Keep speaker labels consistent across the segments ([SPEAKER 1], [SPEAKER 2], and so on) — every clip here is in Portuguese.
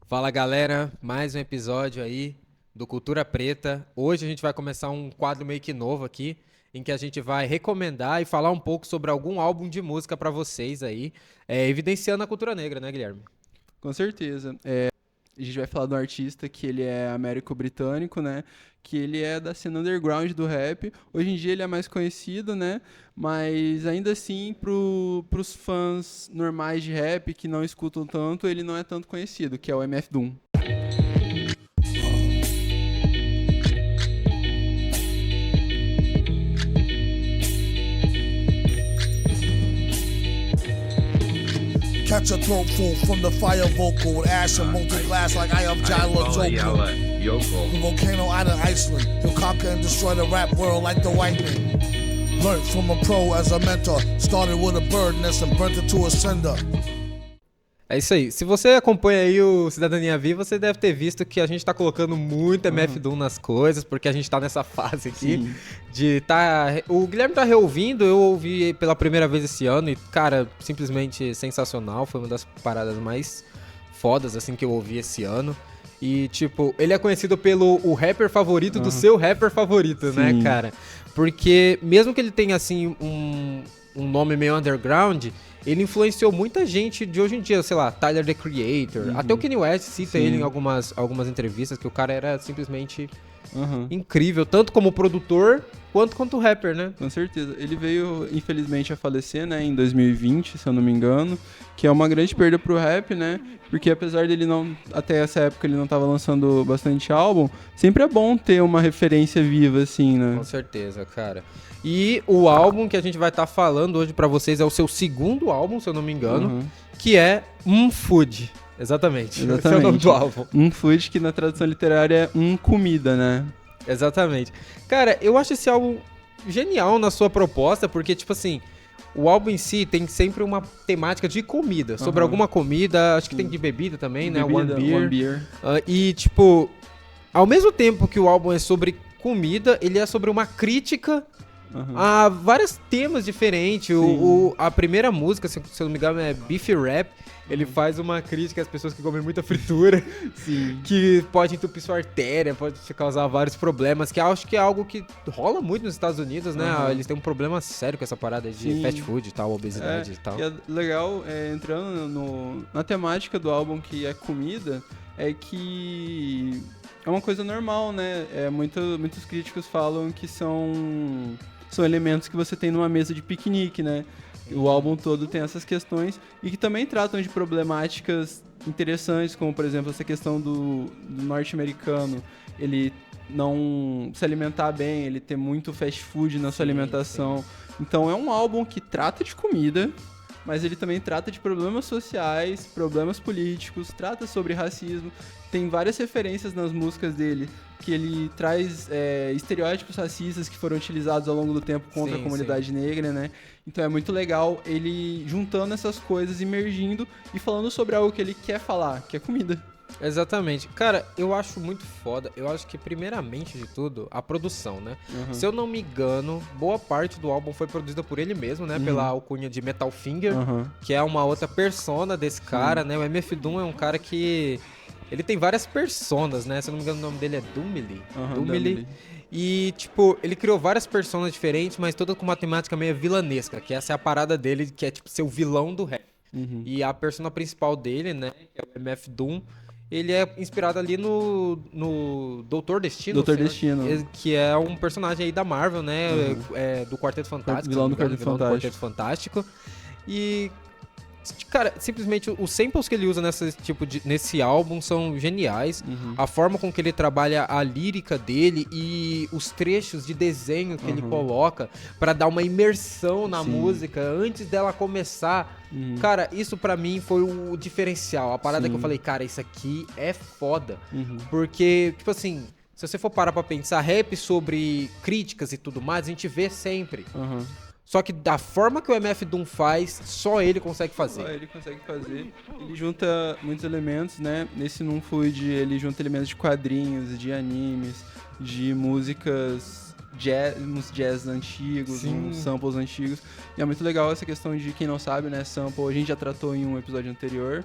[SPEAKER 1] Fala galera, mais um episódio aí do Cultura Preta. Hoje a gente vai começar um quadro meio que novo aqui, em que a gente vai recomendar e falar um pouco sobre algum álbum de música pra vocês aí, evidenciando a cultura negra, né, Guilherme?
[SPEAKER 2] Com certeza. A gente vai falar de um artista que ele é américo-britânico, né? Que ele é da cena underground do rap. Hoje em dia ele é mais conhecido, né? Mas ainda assim, pros fãs normais de rap que não escutam tanto, ele não é tanto conhecido, que é o MF Doom.
[SPEAKER 3] Catch a throat full from the fire vocal with ash and molten glass like I am Jala Joker. The volcano out of Iceland. He'll conquer and destroy the rap world like the white man. Learned from a pro as a mentor. Started with a bird nest and burnt it to a cinder.
[SPEAKER 1] É isso aí. Se você acompanha aí o Cidadania Viva, você deve ter visto que a gente tá colocando muito MF Doom nas coisas, porque a gente tá nessa fase aqui
[SPEAKER 2] Sim.
[SPEAKER 1] de tá... O Guilherme tá reouvindo, eu ouvi pela primeira vez esse ano e, cara, simplesmente sensacional. Foi uma das paradas mais fodas, assim, que eu ouvi esse ano. E, tipo, ele é conhecido pelo o rapper favorito do seu rapper favorito, né,
[SPEAKER 2] Sim.
[SPEAKER 1] cara? Porque mesmo que ele tenha, assim, um nome meio underground, ele influenciou muita gente de hoje em dia, sei lá, Tyler, the Creator. Até o Kanye West cita
[SPEAKER 2] Sim.
[SPEAKER 1] ele em algumas entrevistas, que o cara era simplesmente
[SPEAKER 2] Aham.
[SPEAKER 1] incrível, tanto como produtor, quanto rapper, né?
[SPEAKER 2] Com certeza. Ele veio, infelizmente, a falecer, né, em 2020, se eu não me engano, que é uma grande perda pro rap, né, porque apesar dele não, até essa época ele não tava lançando bastante álbum, sempre é bom ter uma referência viva, assim, né.
[SPEAKER 1] Com certeza, cara. E o álbum que a gente vai estar falando hoje pra vocês é o seu segundo álbum, se eu não me engano,
[SPEAKER 2] Uhum.
[SPEAKER 1] que é Food. Exatamente. Esse é o nome do álbum.
[SPEAKER 2] Food, que na tradução literária é comida, né.
[SPEAKER 1] Exatamente. Cara, eu acho esse álbum genial na sua proposta, porque, tipo assim, o álbum em si tem sempre uma temática de comida, sobre
[SPEAKER 2] Aham.
[SPEAKER 1] alguma comida, acho que tem de bebida também, né?
[SPEAKER 2] Bebida, One Beer.
[SPEAKER 1] E, tipo, ao mesmo tempo que o álbum é sobre comida, ele é sobre uma crítica
[SPEAKER 2] Aham.
[SPEAKER 1] a vários temas diferentes. A primeira música, se eu não me engano, é Beef Rap. Ele faz uma crítica às pessoas que comem muita fritura,
[SPEAKER 2] Sim.
[SPEAKER 1] que pode entupir sua artéria, pode te causar vários problemas, que acho que é algo que rola muito nos Estados Unidos, né?
[SPEAKER 2] Aham.
[SPEAKER 1] Eles têm um problema sério com essa parada de
[SPEAKER 2] Sim.
[SPEAKER 1] fast food e tal, obesidade e tal.
[SPEAKER 2] E é legal, entrando na temática do álbum que é comida, é que é uma coisa normal, né? Muitos críticos falam que são elementos que você tem numa mesa de piquenique, né? O álbum todo tem essas questões e que também tratam de problemáticas interessantes, como por exemplo essa questão do norte-americano, ele não se alimentar bem, ele ter muito fast food na sua alimentação. Então é um álbum que trata de comida, mas ele também trata de problemas sociais, problemas políticos, trata sobre racismo. Tem várias referências nas músicas dele que ele traz estereótipos racistas que foram utilizados ao longo do tempo contra
[SPEAKER 1] Sim,
[SPEAKER 2] a comunidade negra, né? Então é muito legal ele juntando essas coisas, imergindo e falando sobre algo que ele quer falar, que é comida.
[SPEAKER 1] Exatamente. Cara, eu acho muito foda. Eu acho que, primeiramente de tudo, a produção, né? Se eu não me engano, boa parte do álbum foi produzida por ele mesmo, né? Pela alcunha de Metal Finger,
[SPEAKER 2] Aham.
[SPEAKER 1] que é uma outra persona desse cara, né? O MF Doom é um cara que... Ele tem várias personas, né? Se eu não me engano, o nome dele é Dumily.
[SPEAKER 2] Aham,
[SPEAKER 1] Dumily.
[SPEAKER 2] Dumily.
[SPEAKER 1] E, tipo, ele criou várias personas diferentes, mas todas com uma temática meio vilanesca, que essa é a parada dele, que é, tipo, ser o vilão do rap. E a persona principal dele, né, que é o MF Doom, ele é inspirado ali no Doutor Destino.
[SPEAKER 2] Doutor
[SPEAKER 1] se não-
[SPEAKER 2] Destino.
[SPEAKER 1] Que é um personagem aí da Marvel, né, do Quarteto Fantástico.
[SPEAKER 2] Vilão
[SPEAKER 1] se não
[SPEAKER 2] do
[SPEAKER 1] me engano,
[SPEAKER 2] Quarteto
[SPEAKER 1] Quarteto Fantástico. E... Cara, simplesmente os samples que ele usa nesse álbum são geniais. A forma com que ele trabalha a lírica dele e os trechos de desenho que ele coloca pra dar uma imersão na
[SPEAKER 2] Sim.
[SPEAKER 1] música antes dela começar. Cara, isso pra mim foi o diferencial. A parada que eu falei, cara, isso aqui é foda. Porque, tipo assim, se você for parar pra pensar, rap sobre críticas e tudo mais, a gente vê sempre.
[SPEAKER 2] Aham.
[SPEAKER 1] Só que da forma que o MF Doom faz, só ele consegue
[SPEAKER 2] Só
[SPEAKER 1] fazer.
[SPEAKER 2] ele consegue fazer. Ele junta muitos elementos, né? Nesse Num Fluid, ele junta elementos de quadrinhos, de animes, de músicas jazz, uns jazz antigos,
[SPEAKER 1] Sim.
[SPEAKER 2] uns samples antigos. E é muito legal essa questão de, quem não sabe, né? Sample, a gente já tratou em um episódio anterior.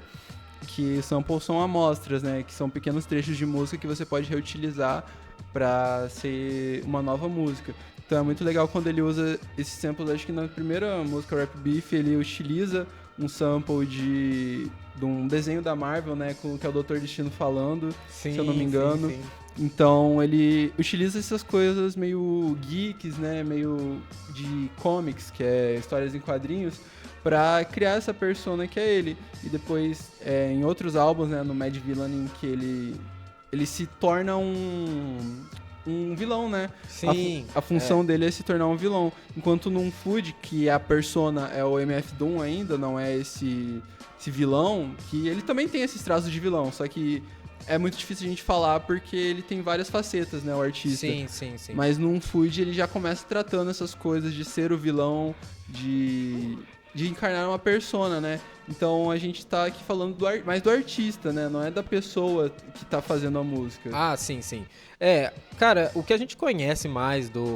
[SPEAKER 2] que samples são amostras, né? Que são pequenos trechos de música que você pode reutilizar pra ser uma nova música. Então é muito legal quando ele usa esses samples. Acho que na primeira música, Rap Beef, ele utiliza um sample de um desenho da Marvel, né? Que é o Dr. Destino falando,
[SPEAKER 1] Sim,
[SPEAKER 2] se eu não me engano.
[SPEAKER 1] sim.
[SPEAKER 2] Então ele utiliza essas coisas meio geeks, né? Meio de comics, que é histórias em quadrinhos, pra criar essa persona que é ele. E depois, em outros álbuns, né? No Mad Villain, em que ele se torna um vilão, né?
[SPEAKER 1] Sim,
[SPEAKER 2] a função dele é se tornar um vilão. Enquanto num Food, que a persona é o MF Doom ainda, não é esse vilão, que ele também tem esses traços de vilão, só que é muito difícil a gente falar porque ele tem várias facetas, né, o artista.
[SPEAKER 1] Sim.
[SPEAKER 2] Mas num Food ele já começa tratando essas coisas de ser o vilão, de encarnar uma persona, né? Então a gente tá aqui falando mais do artista, né? Não é da pessoa que tá fazendo a música.
[SPEAKER 1] Ah, sim. Cara, o que a gente conhece mais do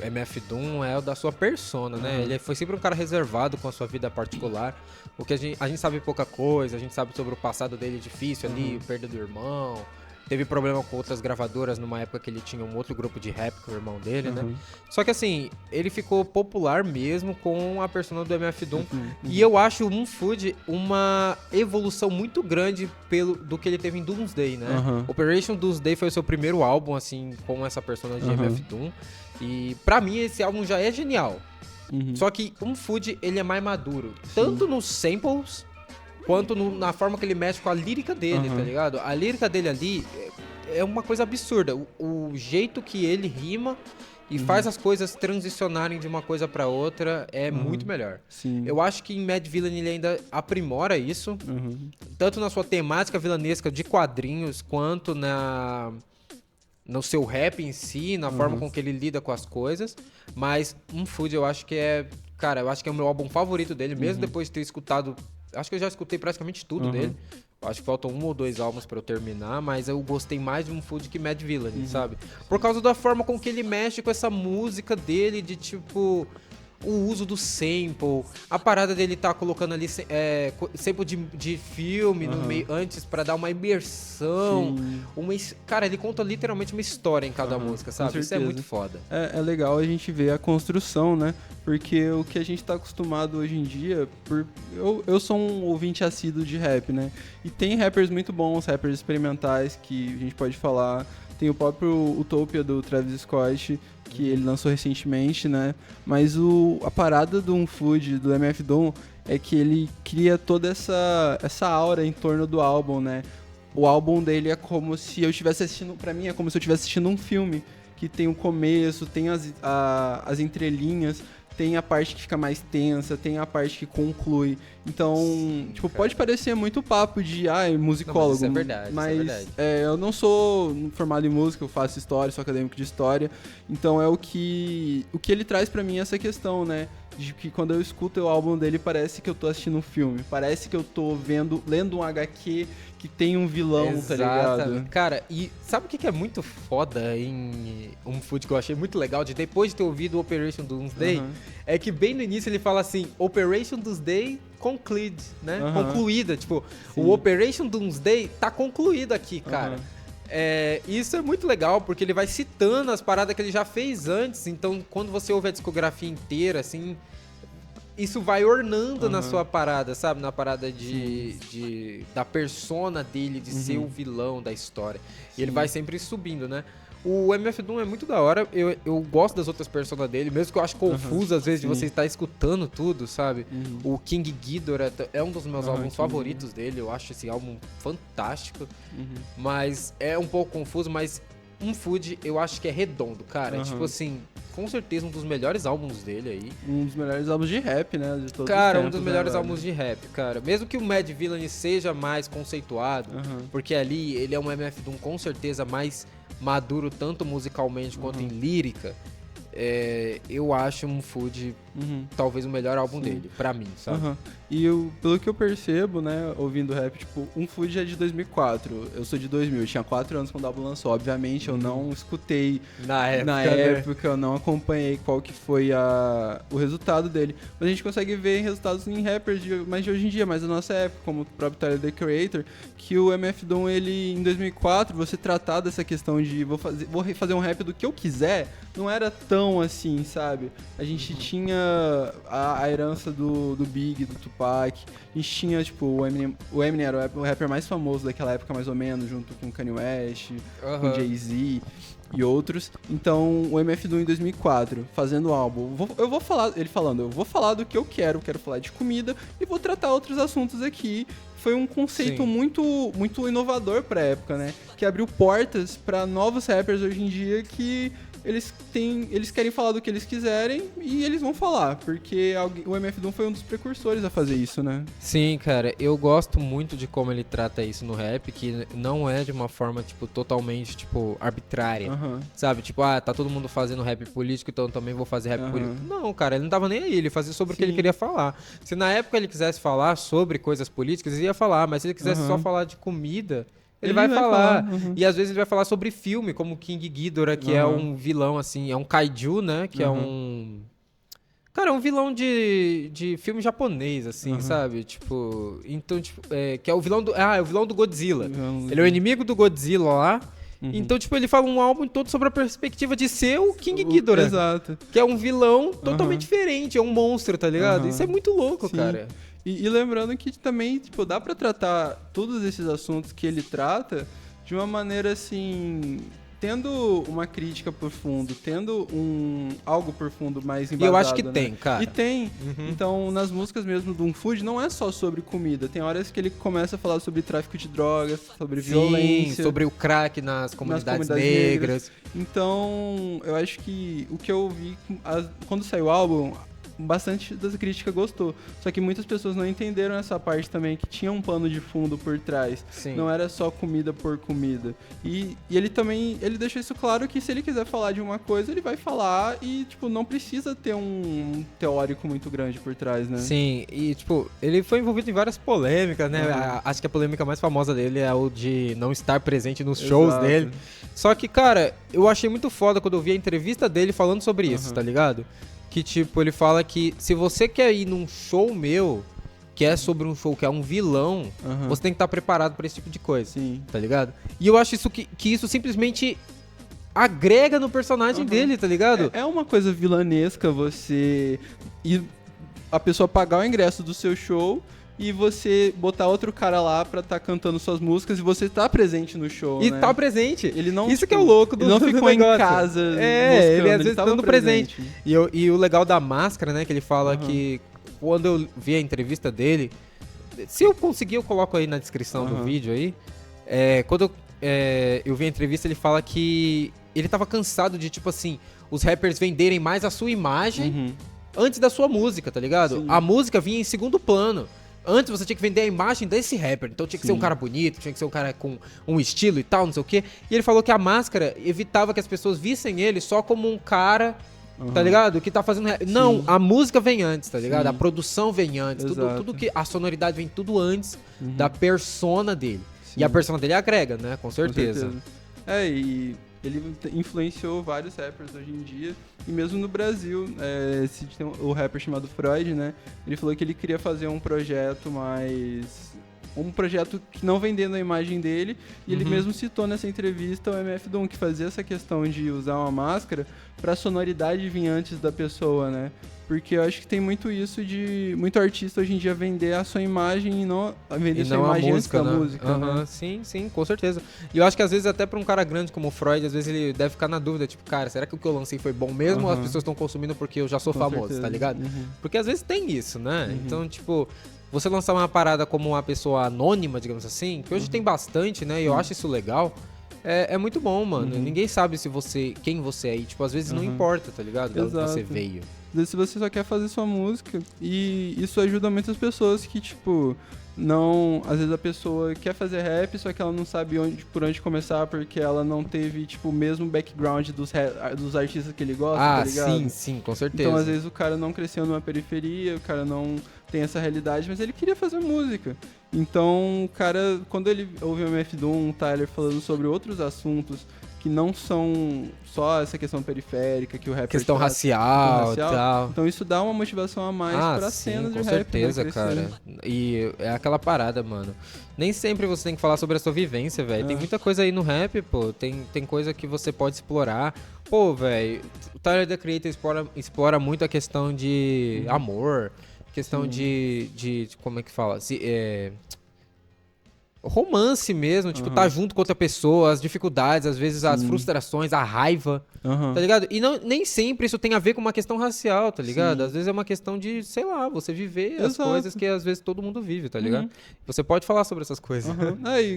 [SPEAKER 1] MF Doom é o da sua persona, né? Ele foi sempre um cara reservado com a sua vida particular. O que a gente sabe pouca coisa, a gente sabe sobre o passado dele difícil ali, perda do irmão. Teve problema com outras gravadoras numa época que ele tinha um outro grupo de rap com o irmão dele, né? Só que assim, ele ficou popular mesmo com a persona do MF Doom. E eu acho o Food uma evolução muito grande do que ele teve em Doomsday, né? Operation Doomsday foi o seu primeiro álbum, assim, com essa persona de MF Doom. E pra mim esse álbum já é genial. Só que o Food, ele é mais maduro. Tanto nos samples quanto na forma que ele mexe com a lírica dele, tá ligado? A lírica dele ali é uma coisa absurda. O jeito que ele rima e faz as coisas transicionarem de uma coisa pra outra é muito melhor.
[SPEAKER 2] Sim.
[SPEAKER 1] Eu acho que em Mad Villain ele ainda aprimora isso, tanto na sua temática vilanesca de quadrinhos, quanto no seu rap em si, na forma com que ele lida com as coisas. Mas Food eu acho que é... Cara, eu acho que é o meu álbum favorito dele, mesmo depois de ter escutado... Acho que eu já escutei praticamente tudo dele. Acho que faltam 1 ou 2 álbuns pra eu terminar, mas eu gostei mais de Food que Mad Villain, sabe? Por causa da forma com que ele mexe com essa música dele, de tipo... O uso do sample, a parada dele tá colocando ali sample de filme no meio, antes pra dar uma imersão. Cara, ele conta literalmente uma história em cada música, sabe? Isso é muito foda.
[SPEAKER 2] É legal a gente ver a construção, né? Porque o que a gente tá acostumado hoje em dia... Eu sou um ouvinte assíduo de rap, né? E tem rappers muito bons, rappers experimentais, que a gente pode falar... Tem o próprio Utopia do Travis Scott, que ele lançou recentemente, né? Mas a parada do Food, do MF Doom, é que ele cria toda essa aura em torno do álbum, né? O álbum dele é como se eu estivesse assistindo... Pra mim, é como se eu estivesse assistindo um filme, que tem o começo, tem as entrelinhas... Tem a parte que fica mais tensa, tem a parte que conclui. Então, tipo, pode parecer muito papo de, musicólogo.
[SPEAKER 1] Não, mas isso é verdade,
[SPEAKER 2] mas eu não sou formado em música, eu faço história, sou acadêmico de história. Então é o que ele traz pra mim essa questão, né? De que quando eu escuto o álbum dele, parece que eu tô assistindo um filme. Parece que eu tô lendo um HQ que tem um vilão, tá ligado?
[SPEAKER 1] Cara, e sabe o que é muito foda em Food que eu achei muito legal, de depois de ter ouvido o Operation Doomsday? É que bem no início ele fala assim, Operation Doomsday conclude, né? Concluída, tipo, o Operation Doomsday tá concluído aqui, cara. Isso é muito legal, porque ele vai citando as paradas que ele já fez antes, então quando você ouve a discografia inteira, assim, isso vai ornando na sua parada, sabe? Na parada da persona dele, de ser o vilão da história. E ele vai sempre subindo, né? O MF Doom é muito da hora, eu gosto das outras personas dele, mesmo que eu acho confuso às vezes de você estar escutando tudo, sabe? O King Ghidorah é um dos meus álbuns favoritos dele, eu acho esse álbum fantástico, mas é um pouco confuso, mas Food eu acho que é redondo, cara. Tipo assim, com certeza um dos melhores álbuns dele aí.
[SPEAKER 2] Um dos melhores álbuns de rap, né? De todos
[SPEAKER 1] cara,
[SPEAKER 2] os tempos,
[SPEAKER 1] um dos melhores álbuns de rap, cara. Mesmo que o Mad Villain seja mais conceituado, porque ali ele é um MF Doom com certeza mais maduro, tanto musicalmente quanto em lírica, eu acho Food talvez o melhor álbum dele, pra mim, sabe?
[SPEAKER 2] E pelo que eu percebo, né, ouvindo rap, tipo, Food é de 2004, eu sou de 2000, eu tinha 4 anos quando o álbum lançou. Obviamente eu não escutei na época, eu não acompanhei qual que foi o resultado dele. Mas a gente consegue ver resultados em rappers mais de hoje em dia, mais da nossa época, como o próprio Tyler, The Creator, que o MF Doom, ele, em 2004, você tratar dessa questão de vou fazer um rap do que eu quiser, não era tão assim, sabe? A gente tinha a herança do Big, do Tupac, a gente tinha, tipo, o Eminem era o rapper mais famoso daquela época, mais ou menos, junto com Kanye West, com Jay-Z e outros. Então, o MF Doom em 2004, fazendo o álbum, eu vou falar do que eu quero falar de comida e vou tratar outros assuntos aqui. Foi um conceito muito, muito inovador pra época, né? Que abriu portas pra novos rappers hoje em dia que eles querem falar do que eles quiserem e eles vão falar, porque o MF Doom foi um dos precursores a fazer isso, né?
[SPEAKER 1] Sim, cara, eu gosto muito de como ele trata isso no rap, que não é de uma forma, tipo, totalmente, tipo, arbitrária, sabe? Tipo, tá todo mundo fazendo rap político, então eu também vou fazer rap político. Não, cara, ele não tava nem aí, ele fazia sobre o que ele queria falar. Se na época ele quisesse falar sobre coisas políticas, ele ia falar, mas se ele quisesse só falar de comida... Ele vai falar. E às vezes ele vai falar sobre filme, como King Ghidorah, que é um vilão, assim, é um kaiju, né? Que é um... Cara, é um vilão de filme japonês, assim, sabe? Tipo... Então, tipo... que é o vilão do... é o vilão do Godzilla. Ele é o inimigo do Godzilla lá. Então, tipo, ele fala um álbum todo sobre a perspectiva de ser o King Ghidorah.
[SPEAKER 2] Exato.
[SPEAKER 1] Que é um vilão totalmente diferente, é um monstro, tá ligado? Isso é muito louco, cara.
[SPEAKER 2] E lembrando que também, tipo, dá pra tratar todos esses assuntos que ele trata de uma maneira, assim, tendo uma crítica por fundo, tendo algo por fundo mais embasado.
[SPEAKER 1] E eu acho que
[SPEAKER 2] né?
[SPEAKER 1] tem, cara.
[SPEAKER 2] E tem. Então, nas músicas mesmo do Food, não é só sobre comida. Tem horas que ele começa a falar sobre tráfico de drogas, sobre violência.
[SPEAKER 1] Sobre o crack nas comunidades negras.
[SPEAKER 2] Então, eu acho que o que eu vi quando saiu o álbum... bastante das críticas gostou. Só que muitas pessoas não entenderam essa parte também, que tinha um pano de fundo por trás. Não era só comida por comida. E ele também, ele deixou isso claro que se ele quiser falar de uma coisa, ele vai falar e, tipo, não precisa ter um teórico muito grande por trás, né?
[SPEAKER 1] Sim, e, tipo, ele foi envolvido em várias polêmicas, né? Acho que a polêmica mais famosa dele é o de não estar presente nos shows dele. Só que, cara, eu achei muito foda quando eu vi a entrevista dele falando sobre isso, tá ligado? Que, tipo, ele fala que se você quer ir num show meu, que é sobre um show que é um vilão, você tem que estar preparado pra esse tipo de coisa, tá ligado? E eu acho isso que isso simplesmente agrega no personagem dele, tá ligado?
[SPEAKER 2] É uma coisa vilanesca você ir a pessoa pagar o ingresso do seu show e você botar outro cara lá pra tá cantando suas músicas e você tá presente no show,
[SPEAKER 1] e
[SPEAKER 2] né?
[SPEAKER 1] tá presente.
[SPEAKER 2] Ele não,
[SPEAKER 1] isso que é o louco do
[SPEAKER 2] ele não ficou em
[SPEAKER 1] negócio.
[SPEAKER 2] casa moscando,
[SPEAKER 1] ele às vezes
[SPEAKER 2] estava
[SPEAKER 1] presente. E o legal da máscara, né, que ele fala que quando eu vi a entrevista dele, se eu conseguir eu coloco aí na descrição do vídeo aí, quando eu vi a entrevista, ele fala que ele tava cansado de, tipo assim, os rappers venderem mais a sua imagem antes da sua música, tá ligado?
[SPEAKER 2] Sim.
[SPEAKER 1] A música vinha em segundo plano. Antes você tinha que vender a imagem desse rapper, então tinha que ser um cara bonito, tinha que ser um cara com um estilo e tal, não sei o quê. E ele falou que a máscara evitava que as pessoas vissem ele só como um cara, tá ligado? Que tá fazendo rap. Não, a música vem antes, tá ligado? A produção vem antes, tudo que a sonoridade vem tudo antes da persona dele. E a persona dele agrega, né? Com certeza.
[SPEAKER 2] E ele influenciou vários rappers hoje em dia. E mesmo no Brasil, tem o rapper chamado Freud, né? Ele falou que ele queria fazer um projeto que não vendendo a imagem dele. E ele mesmo citou nessa entrevista o MF Doom, que fazia essa questão de usar uma máscara pra sonoridade vir antes da pessoa, né? Porque eu acho que tem muito isso de muito artista hoje em dia vender a sua imagem e não vender a sua imagem antes da música, né?
[SPEAKER 1] Sim, com certeza. E eu acho que às vezes até pra um cara grande como o Freud, às vezes ele deve ficar na dúvida, tipo, cara, será que o que eu lancei foi bom mesmo ou as pessoas estão consumindo porque eu já sou famoso, certeza. Tá ligado? Porque às vezes tem isso, né? Então, tipo, você lançar uma parada como uma pessoa anônima, digamos assim, que hoje tem bastante, né? E eu acho isso legal. É muito bom, mano. Ninguém sabe quem você é. E, tipo, às vezes não importa, tá ligado? De onde você veio.
[SPEAKER 2] Se você só quer fazer sua música, e isso ajuda muitas pessoas que, tipo, não... Às vezes a pessoa quer fazer rap, só que ela não sabe por onde começar, porque ela não teve, tipo, o mesmo background dos artistas que ele gosta, tá ligado?
[SPEAKER 1] Sim, com certeza.
[SPEAKER 2] Então, às vezes, o cara não cresceu numa periferia, o cara não tem essa realidade, mas ele queria fazer música. Então, o cara, quando ele ouve o MF Doom, o Tyler falando sobre outros assuntos que não são só essa questão periférica, que o rapper...
[SPEAKER 1] Questão racial e tal.
[SPEAKER 2] Então isso dá uma motivação a mais pra cena de rap.
[SPEAKER 1] Com certeza, cara. E é aquela parada, mano. Nem sempre você tem que falar sobre a sua vivência, velho. Tem muita coisa aí no rap, pô. Tem coisa que você pode explorar. Pô, velho, o Tyler, The Creator explora muito a questão de amor, questão de como é que fala? Romance mesmo, tipo, tá junto com outra pessoa, as dificuldades, às vezes as frustrações, a raiva, tá ligado? E nem sempre isso tem a ver com uma questão racial, tá ligado? Às vezes é uma questão de, sei lá, você viver as coisas que às vezes todo mundo vive, tá ligado? Você pode falar sobre essas coisas.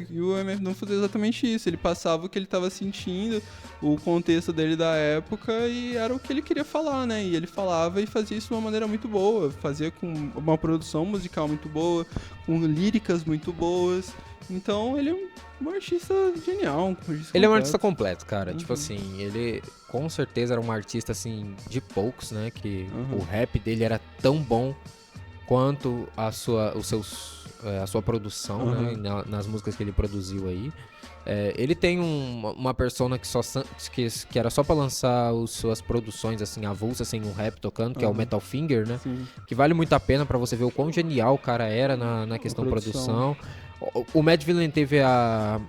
[SPEAKER 2] E o MF Doom fazia exatamente isso, ele passava o que ele tava sentindo, o contexto dele da época, e era o que ele queria falar, né? E ele falava e fazia isso de uma maneira muito boa, fazia com uma produção musical muito boa, com líricas muito boas. Então ele é um artista genial.
[SPEAKER 1] Ele é um artista completo, cara. Tipo assim, ele com certeza era um artista assim de poucos, né? Que o rap dele era tão bom quanto a sua produção, né? Nas músicas que ele produziu aí. Ele tem uma persona que era só pra lançar suas produções assim, avulsas, sem um rap tocando, que é o Metal Finger, né? Sim. Que vale muito a pena pra você ver o quão genial o cara era na questão produção. O Mad Villain teve a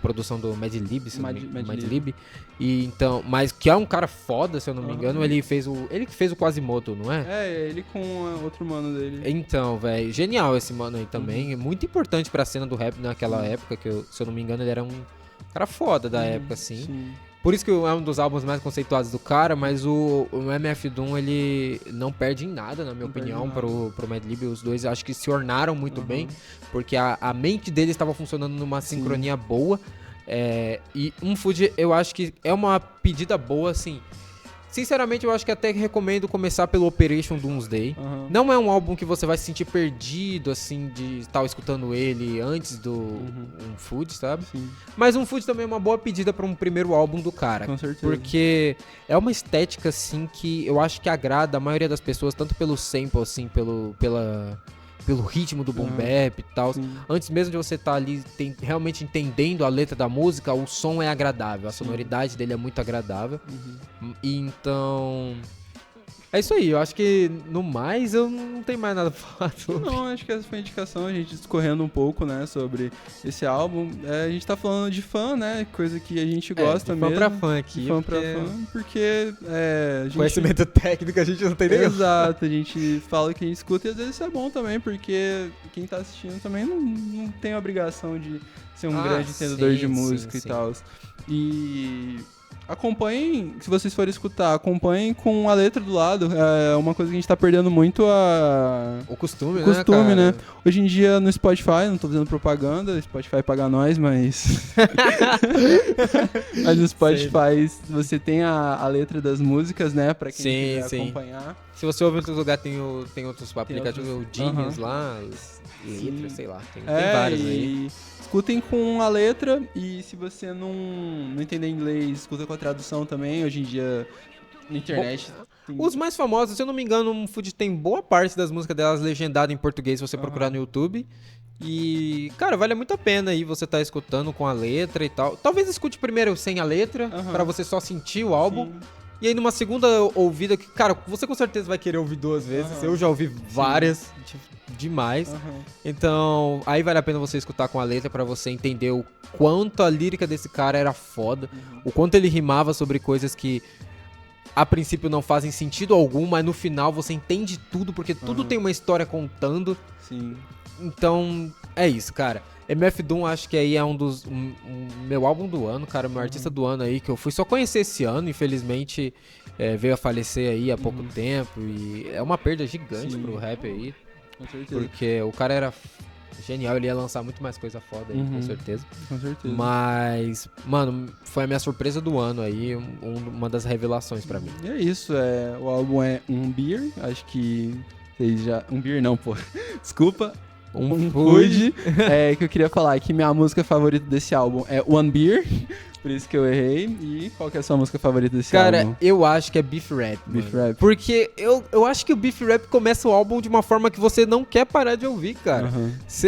[SPEAKER 1] produção do Mad Lib, e então, mas que é um cara foda, se eu não me engano, ele que fez o Quasimodo, não é?
[SPEAKER 2] Ele com outro mano dele.
[SPEAKER 1] Então, velho, genial esse mano aí também, muito importante pra cena do rap naquela época, que se eu não me engano ele era um cara foda da época, assim. Sim. Por isso que é um dos álbuns mais conceituados do cara, mas o MF Doom, ele não perde em nada, na minha opinião, pro Mad Lib. Os dois acho que se ornaram muito bem, porque a mente deles estava funcionando numa sincronia boa. E Food, eu acho que é uma pedida boa, assim. Sinceramente, eu acho que até recomendo começar pelo Operation Doomsday. Não é um álbum que você vai se sentir perdido, assim, de estar escutando ele antes do Food, sabe? Sim. Mas Food também é uma boa pedida para um primeiro álbum do cara.
[SPEAKER 2] Com certeza.
[SPEAKER 1] Porque é uma estética, assim, que eu acho que agrada a maioria das pessoas, tanto pelo sample, assim, pelo ritmo do boom bap e tal. Antes mesmo de você estar ali realmente entendendo a letra da música, o som é agradável, a sonoridade dele é muito agradável. E então... É isso aí, eu acho que no mais eu não tenho mais nada pra falar sobre.
[SPEAKER 2] Não, acho que essa foi a indicação, a gente discorrendo um pouco, né, sobre esse álbum. A gente tá falando de fã, né, coisa que a gente gosta mesmo.
[SPEAKER 1] De fã pra fã aqui.
[SPEAKER 2] De fã pra fã, porque... a gente...
[SPEAKER 1] Conhecimento técnico a gente não tem nenhum.
[SPEAKER 2] Exato, a gente fala que a gente escuta e às vezes isso é bom também, porque quem tá assistindo também não tem a obrigação de ser um grande entendedor de música e tal. E... acompanhem, se vocês forem escutar, acompanhem com a letra do lado. É uma coisa que a gente tá perdendo muito
[SPEAKER 1] o costume,
[SPEAKER 2] né? Hoje em dia no Spotify, não tô fazendo propaganda, Spotify paga nós, mas... mas no Spotify você tem a letra das músicas, né? Pra quem quiser acompanhar.
[SPEAKER 1] Se você ouve em outro lugar, tem outros aplicativos, o Genius lá, letras, sei lá, tem vários aí.
[SPEAKER 2] Escutem com a letra, e se você não entender inglês, escuta com a tradução também. Hoje em dia, na internet...
[SPEAKER 1] Os mais famosos, se eu não me engano, o Food tem boa parte das músicas delas legendadas em português, se você procurar no YouTube. E, cara, vale muito a pena aí você tá escutando com a letra e tal. Talvez escute primeiro sem a letra, pra você só sentir o álbum. Sim. E aí numa segunda ouvida, que, cara, você com certeza vai querer ouvir duas vezes. Eu já ouvi várias, demais. Então, aí vale a pena você escutar com a letra pra você entender o quanto a lírica desse cara era foda. O quanto ele rimava sobre coisas que a princípio não fazem sentido algum, mas no final você entende tudo, porque tudo tem uma história contando.
[SPEAKER 2] Sim.
[SPEAKER 1] Então, é isso, cara. MF Doom, acho que aí é meu álbum do ano, cara, meu artista do ano aí, que eu fui só conhecer esse ano, infelizmente veio a falecer aí há pouco tempo, e é uma perda gigante pro rap aí,
[SPEAKER 2] com certeza.
[SPEAKER 1] porque o cara era genial, ele ia lançar muito mais coisa foda aí, com certeza.
[SPEAKER 2] Com certeza.
[SPEAKER 1] Mas, mano, foi a minha surpresa do ano aí, uma das revelações pra mim.
[SPEAKER 2] E é isso, o álbum é Um Beer, acho que vocês já... Um Beer não, pô. Desculpa. Um Food. Que eu queria falar que minha música favorita desse álbum é One Beer, por isso que eu errei. E qual que é a sua música favorita desse álbum?
[SPEAKER 1] Cara, eu acho que é Beef Rap.
[SPEAKER 2] Beef Rap.
[SPEAKER 1] Porque eu acho que o Beef Rap começa o álbum de uma forma que você não quer parar de ouvir, cara.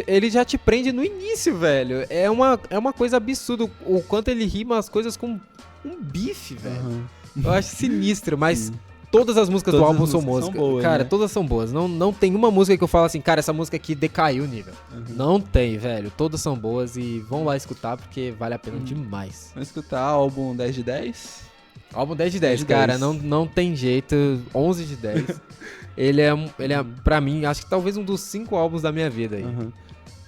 [SPEAKER 1] Ele já te prende no início, velho. É uma coisa absurda o quanto ele rima as coisas com um bife, velho. Eu acho sinistro, mas... Todas as músicas do álbum são boas. Cara, né? Todas são boas. Não tem uma música que eu falo assim, cara, essa música aqui decaiu o nível. Não tem, velho. Todas são boas e vão lá escutar porque vale a pena demais.
[SPEAKER 2] Vamos escutar álbum 10 de 10?
[SPEAKER 1] Álbum 10 de 10, cara. Não tem jeito. 11 de 10. Ele é, pra mim, acho que talvez um dos 5 álbuns da minha vida aí.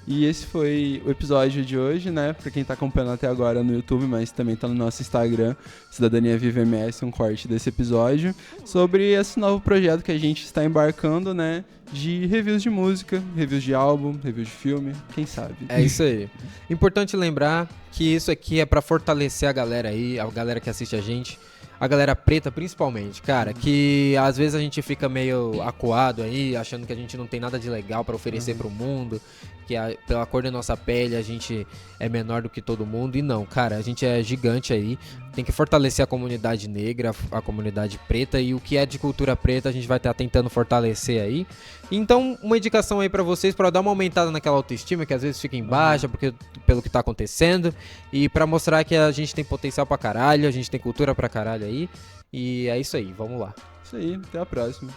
[SPEAKER 2] E esse foi o episódio de hoje, né? Pra quem tá acompanhando até agora no YouTube, mas também tá no nosso Instagram, Cidadania Viva MS, um corte desse episódio, sobre esse novo projeto que a gente está embarcando, né? De reviews de música, reviews de álbum, reviews de filme, quem sabe.
[SPEAKER 1] É isso aí. Importante lembrar que isso aqui é pra fortalecer a galera aí, a galera que assiste a gente, a galera preta principalmente, cara, que às vezes a gente fica meio acuado aí, achando que a gente não tem nada de legal pra oferecer pro mundo, que pela cor da nossa pele a gente é menor do que todo mundo, e não, cara, a gente é gigante aí, tem que fortalecer a comunidade negra, a comunidade preta, e o que é de cultura preta a gente vai estar tentando fortalecer aí. Então, uma indicação aí pra vocês, pra dar uma aumentada naquela autoestima que às vezes fica em baixa, pelo que tá acontecendo, e pra mostrar que a gente tem potencial pra caralho, a gente tem cultura pra caralho aí, e é isso aí, vamos lá.
[SPEAKER 2] Isso aí, até a próxima.